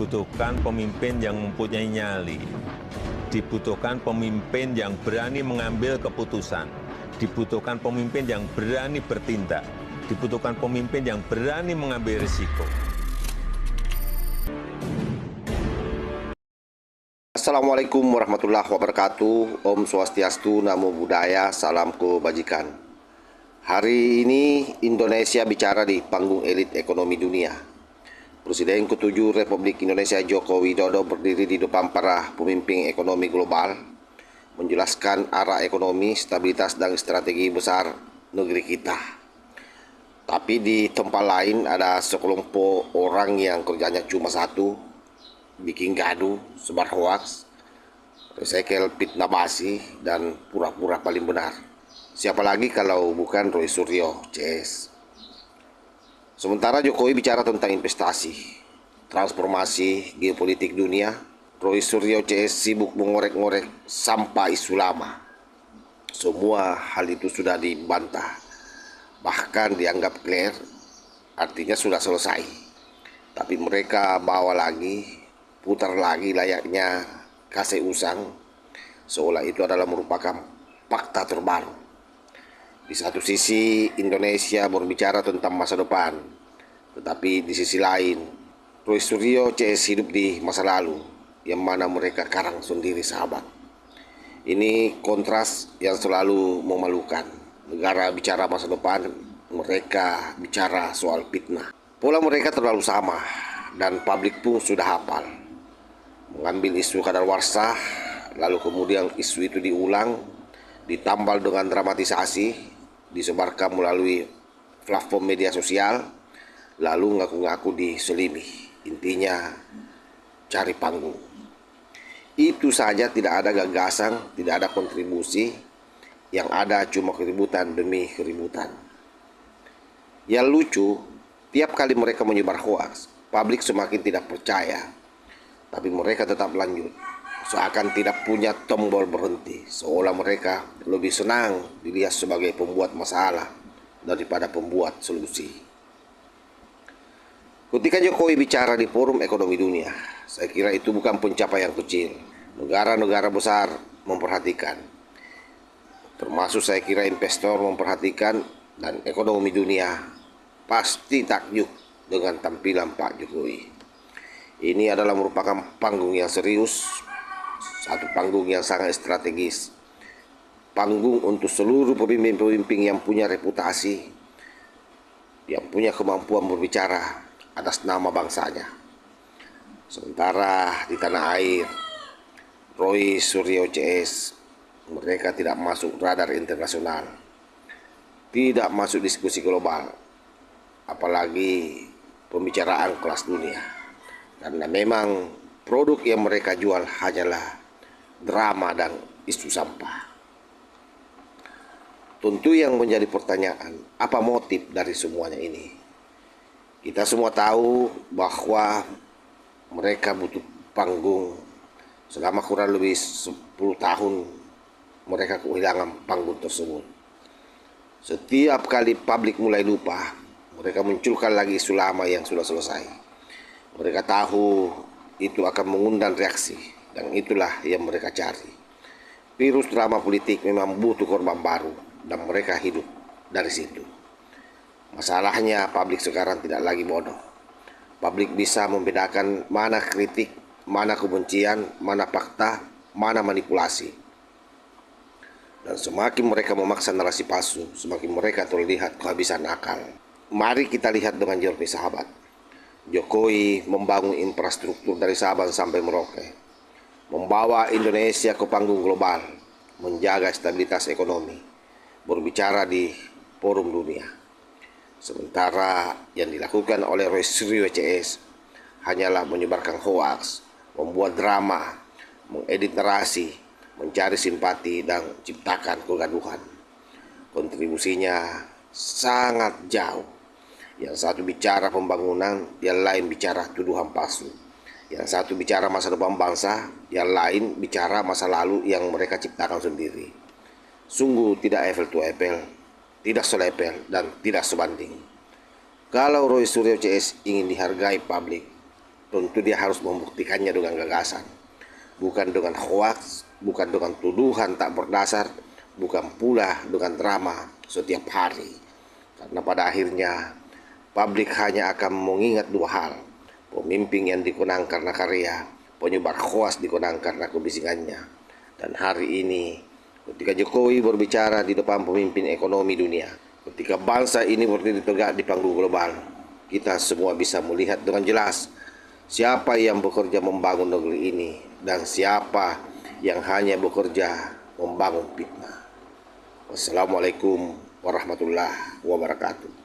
dibutuhkan pemimpin yang mempunyai nyali, dibutuhkan pemimpin yang berani mengambil keputusan, dibutuhkan pemimpin yang berani bertindak, dibutuhkan pemimpin yang berani mengambil risiko. Assalamualaikum warahmatullahi wabarakatuh. Om Swastiastu, Namo Buddhaya, salam kebajikan. Hari ini Indonesia bicara di panggung elit ekonomi dunia. Presiden ke-7 Republik Indonesia Joko Widodo berdiri di depan para pemimpin ekonomi global, menjelaskan arah ekonomi, stabilitas, dan strategi besar negeri kita. Tapi di tempat lain ada sekelompok orang yang kerjanya cuma satu, bikin gaduh, sebar hoaks, recycle fitnah basi, dan pura-pura paling benar. Siapa lagi kalau bukan Roy Suryo, CS. Sementara Jokowi bicara tentang investasi, transformasi geopolitik dunia, Roy Suryo CS sibuk mengorek-ngorek sampah isu lama. Semua hal itu sudah dibantah, bahkan dianggap clear, artinya sudah selesai. Tapi mereka bawa lagi, putar lagi layaknya kasih usang, seolah itu adalah merupakan fakta terbaru. Di satu sisi Indonesia berbicara tentang masa depan, tetapi di sisi lain Roy Suryo CS hidup di masa lalu, yang mana mereka karang sendiri sahabat. Ini kontras yang selalu memalukan. Negara bicara masa depan, mereka bicara soal fitnah. Pola mereka terlalu sama, dan publik pun sudah hafal. Mengambil isu kadaluarsa, lalu kemudian isu itu diulang, ditambal dengan dramatisasi, disebarkan melalui platform media sosial, lalu ngaku-ngaku diselimi. Intinya cari panggung. Itu saja, tidak ada gagasan, tidak ada kontribusi, yang ada cuma keributan demi keributan. Yang lucu, tiap kali mereka menyebar hoaks, publik semakin tidak percaya, tapi mereka tetap lanjut, seakan tidak punya tombol berhenti, seolah mereka lebih senang dilihat sebagai pembuat masalah daripada pembuat solusi. Ketika Jokowi bicara di forum ekonomi dunia, saya kira itu bukan pencapaian kecil. Negara-negara besar memperhatikan, termasuk saya kira investor memperhatikan, dan ekonomi dunia pasti takjub dengan tampilan Pak Jokowi. Ini adalah merupakan panggung yang serius, satu panggung yang sangat strategis, panggung untuk seluruh pemimpin-pemimpin yang punya reputasi, yang punya kemampuan berbicara atas nama bangsanya. Sementara di tanah air, Roy Suryo CS, mereka tidak masuk radar internasional, tidak masuk diskusi global, apalagi pembicaraan kelas dunia. Karena memang produk yang mereka jual hanyalah drama dan isu sampah. Tentu yang menjadi pertanyaan, apa motif dari semuanya ini? Kita semua tahu bahwa mereka butuh panggung. Selama kurang lebih 10 tahun mereka kehilangan panggung tersebut. Setiap kali publik mulai lupa, mereka munculkan lagi isu lama yang sudah selesai. Mereka tahu itu akan mengundang reaksi, dan itulah yang mereka cari. Virus drama politik memang butuh korban baru, dan mereka hidup dari situ. Masalahnya publik sekarang tidak lagi bodoh. Publik bisa membedakan mana kritik, mana kebencian, mana fakta, mana manipulasi. Dan semakin mereka memaksa narasi palsu, semakin mereka terlihat kehabisan akal. Mari kita lihat dengan jernih sahabat. Jokowi membangun infrastruktur dari Sabang sampai Merauke, membawa Indonesia ke panggung global, menjaga stabilitas ekonomi, berbicara di forum dunia. Sementara yang dilakukan oleh Roy Suryo CS hanyalah menyebarkan hoaks, membuat drama, mengedit narasi, mencari simpati, dan ciptakan kegaduhan. Kontribusinya sangat jauh. Yang satu bicara pembangunan, yang lain bicara tuduhan palsu. Yang satu bicara masa depan bangsa, yang lain bicara masa lalu yang mereka ciptakan sendiri. Sungguh tidak apple to apple, tidak selepel, dan tidak sebanding. Kalau Roy Suryo CS ingin dihargai publik, tentu dia harus membuktikannya dengan gagasan, bukan dengan hoaks, bukan dengan tuduhan tak berdasar, bukan pula dengan drama setiap hari. Karena pada akhirnya publik hanya akan mengingat dua hal: pemimpin yang dikenang karena karya, penyebar hoaks dikenang karena kebisingannya. Dan hari ini ketika Jokowi berbicara di depan pemimpin ekonomi dunia, ketika bangsa ini berdiri tegak di panggung global, kita semua bisa melihat dengan jelas siapa yang bekerja membangun negeri ini dan siapa yang hanya bekerja membangun fitnah. Wassalamualaikum warahmatullahi wabarakatuh.